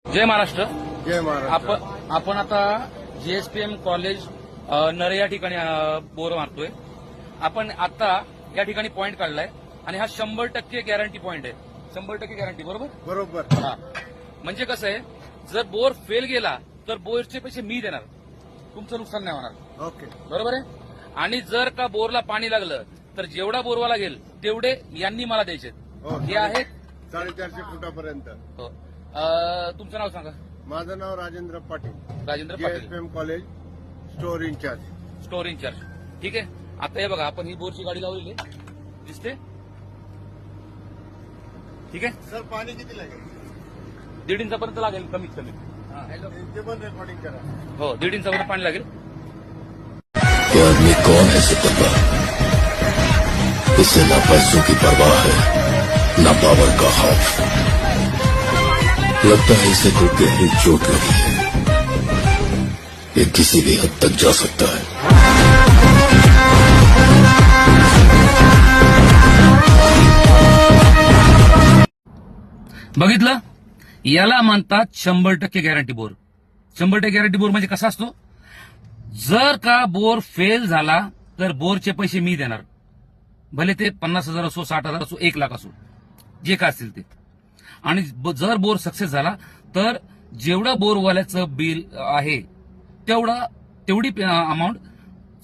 जय महाराष्ट्र. जय महाराष्ट्र. आपण आता जीएसपीएम कॉलेज नरे या ठिकाणी बोर मारतोय. आपण आता या ठिकाणी पॉईंट काढलाय आणि हा 100% गॅरंटी पॉईंट आहे. 100% गॅरंटी. बरोबर बरोबर. हा. म्हणजे कसं आहे, जर बोर फेल गेला तर बोरचे पैसे मी देणार, तुमचं नुकसान नाही होणार. ओके. बरोबर आहे. आणि जर का बोरला पाणी लागलं तर जेवढा बोरवा लागेल तेवढे यांनी मला द्यायचे. हे आहेत 450 फुटापर्यंत. हो. तुमचं नाव सांगा. माझं नाव Rajendra Patil. Rajendra Patil, GSPM college store incharge. Store incharge. ठीक आहे. आता हे बघा, आपण ही बोरची गाडी लावलेली आहे, दिसते. ठीक आहे. सर पाणी किती लागेल? 1.5 इंचापर्यंत लागेल कमीत कमी. ते पण रेकॉर्डिंग करा. हो, 1.5 इंचापर्यंत पाणी लागेल. ये आदमी कौन है सिकंदर? इससे ना पैसों की परवाह है, ना पावर का खौफ. लगता है इसे कोई गहरी चोट लगी है. ये किसी भी हद तक जा सकता है. बघितलं, याला म्हणतात 100% गॅरंटी बोर. 100% गॅरंटी बोर म्हणजे कसा असतो, जर का बोर फेल झाला तर बोरचे पैसे मी देणार, भले ते 50,000 असो, 60,000 असो, 1,00,000 असो, जे काय असतील ते. आणि जर बोर सक्सेस झाला तर जेवढं बोरवाल्याचं बिल आहे तेवढी अमाऊंट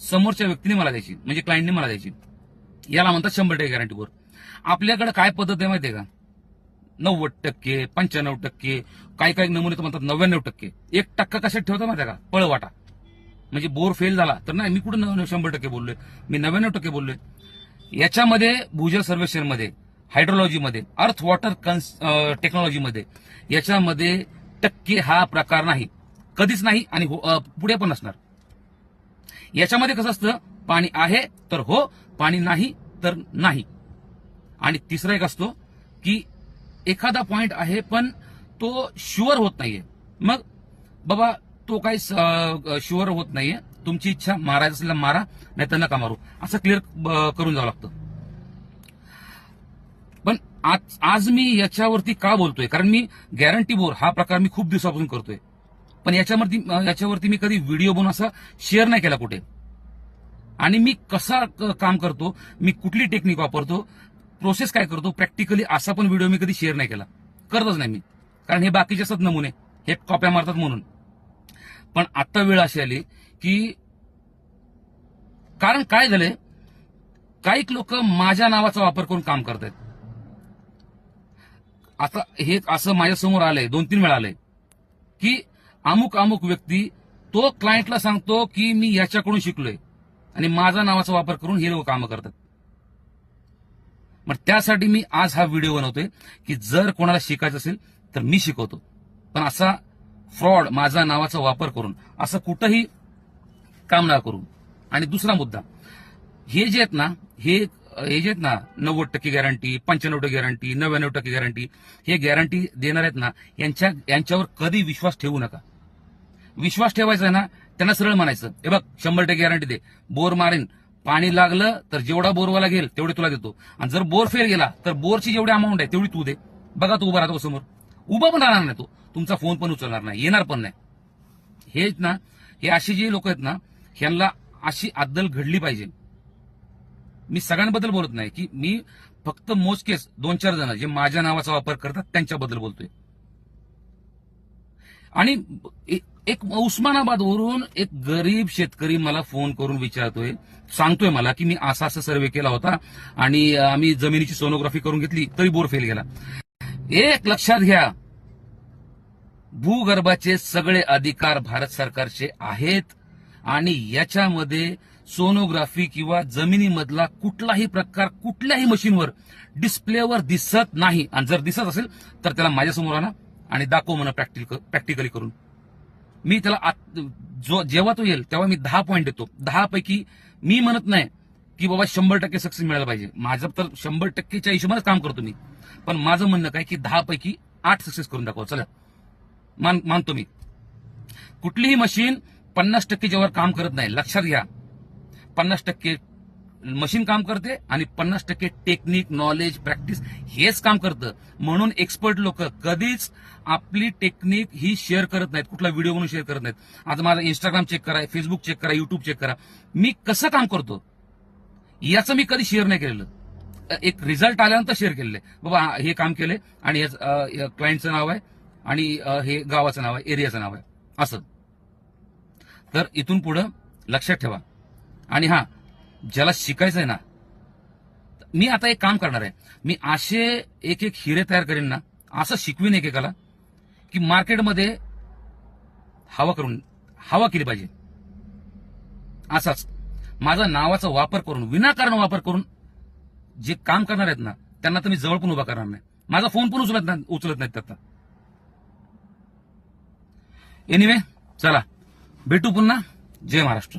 समोरच्या व्यक्तीने मला द्यायची, म्हणजे क्लायंटने मला द्यायची. याला म्हणतात 100% गॅरंटी बोर. आपल्याकडे काय पद्धत आहे माहितीये का, 90%, 95%, काही नमुने तर म्हणतात 99%. 1% कशात ठेवता माहितीये का, पळवाटा. म्हणजे बोर फेल झाला तर नाही, मी कुठं 100% बोललोय, मी 99% बोललोय. याच्यामध्ये भूजल सर्वेक्षणमध्ये, हायड्रोलॉजीमध्ये, अर्थ वॉटर टेक्नॉलॉजीमध्ये याच्यामध्ये टक्के हा प्रकार नाही, कधीच नाही आणि पुढे पण नसणार. याच्यामध्ये कसं असतं, पाणी आहे तर हो, पाणी नाही तर नाही. आणि तिसरा एक असतो की एखादा पॉइंट आहे पण तो शुअर होत नाहीये, मग बाबा तो काही शुअर होत नाहीये, तुमची इच्छा, मारायचं असेल तर मारा, नाही तर नका मारू, असं क्लिअर करून जावं लागतं. पण आज मी याच्यावरती का बोलतोय, कारण मी गॅरंटी बोर हा प्रकार मी खूप दिवसापासून करतोय, पण याच्यावरती मी कधी व्हिडिओ बनवून असा शेअर नाही केला कुठे. आणि मी कसा काम करतो, मी कुठली टेक्निक वापरतो, प्रोसेस काय करतो प्रॅक्टिकली, असा पण व्हिडिओ मी कधी शेअर नाही केला, करतच नाही मी, कारण हे बाकीचे असतात नमुने, हे कॉप्या मारतात म्हणून. पण आता वेळ अशी आली की, कारण काय झालंय, काही लोक माझ्या नावाचा वापर करून काम करतायत. आता हे असं माझ्यासमोर आलंय, 2-3 वेळा आलंय की अमुक व्यक्ती तो क्लायंटला सांगतो की मी याच्याकडून शिकलोय, आणि माझा नावाचा वापर करून हे लोक कामं करतात. मग त्यासाठी मी आज हा व्हिडिओ बनवतोय की जर कोणाला शिकायचं असेल तर मी शिकवतो, पण असा फ्रॉड माझा नावाचा वापर करून असं कुठंही काम ना करू. आणि दुसरा मुद्दा, हे जे आहेत ना, हे जे आहेत ना 90% गॅरंटी, 95% गॅरंटी, 99% गॅरंटी, हे गॅरंटी देणार आहेत ना, यांच्यावर कधी विश्वास ठेवू नका. विश्वास ठेवायचा आहे ना, त्यांना सरळ म्हणायचं, हे बघ 100% गॅरंटी दे, बोर मारेन, पाणी लागलं तर जेवढा बोरवा लागेल तेवढे तुला देतो, आणि जर बोर फेल गेला तर बोरची जेवढी अमाऊंट आहे तेवढी तू दे. बघा, तू उभा राहतो समोर, उभा पण राहणार नाही, तो तुमचा फोन पण उचलणार नाही, येणार पण नाही. हेच ना, हे अशी जी लोक आहेत ना, ह्यांना अशी अद्दल घडली पाहिजे. मी सगळ्यांबद्दल बोलत नाही, की मी फक्त मोजकेच 2-4 जण जे माझ्या नावाचा वापर करतात त्यांच्याबद्दल बोलतोय. आणि एक उस्मानाबादवरून एक गरीब शेतकरी मला फोन करून विचारतोय, सांगतोय मला की मी असा सर्वे केला होता आणि आम्ही जमिनीची सोनोग्राफी करून घेतली तरी बोर फेल गेला. एक लक्षात घ्या, भूगर्भाचे सगळे अधिकार भारत सरकारचे आहेत, आणि याच्यामध्ये सोनोग्राफी किंवा जमिनीमधला कुठलाही प्रकार कुठल्याही मशीनवर डिस्प्लेवर दिसत नाही. आणि जर दिसत असेल तर त्याला माझ्यासमोर आणा आणि दाखव म्हणा प्रॅक्टिकली करून. मी त्याला जेव्हा तो येईल तेव्हा मी 10 पॉईंट देतो. 10 पैकी मी म्हणत नाही की बाबा 100% सक्सेस मिळायला पाहिजे, माझं तर 100%च्या हिशोबाने काम करतो मी, पण माझं म्हणणं काय की 10 पैकी 8 सक्सेस करून दाखवा. चला, मानतो मी. कुठलीही मशीन 50% जेव्हा काम करत नाही, लक्षात घ्या, 50% मशीन काम करते आणि 50% टेक्निक, नॉलेज, प्रॅक्टिस हेच काम करतं. म्हणून एक्सपर्ट लोक कधीच आपली टेक्निक ही शेअर करत नाहीत, कुठला व्हिडिओ म्हणून शेअर करत नाहीत. आता माझा इंस्टाग्राम चेक करा, फेसबुक चेक करा, युट्यूब चेक करा, मी कसं काम करतो याचं मी कधी शेअर नाही केलेलं. एक रिझल्ट आल्यानंतर शेअर केलेलं आहे. बाबा हे काम केलंय आणि क्लायंटचं नाव आहे आणि हे गावाचं नाव आहे, एरियाचं नाव आहे, असं. तर इथून पुढं लक्षात ठेवा. आणि हा, ज्याला शिकायचं आहे ना, मी आता एक काम करणार आहे, मी असे एक हिरे तयार करेन ना, असं शिकवीन एकेकाला की मार्केटमध्ये हवा केली पाहिजे. असाच माझा नावाचा वापर करून, विनाकारण वापर करून जे काम करणार आहेत ना, त्यांना तर मी जवळ पण उभा करणार नाही. माझा फोन पण उचलत नाहीत आता. एनिवे, चला भेटू पुन्हा. जय महाराष्ट्र.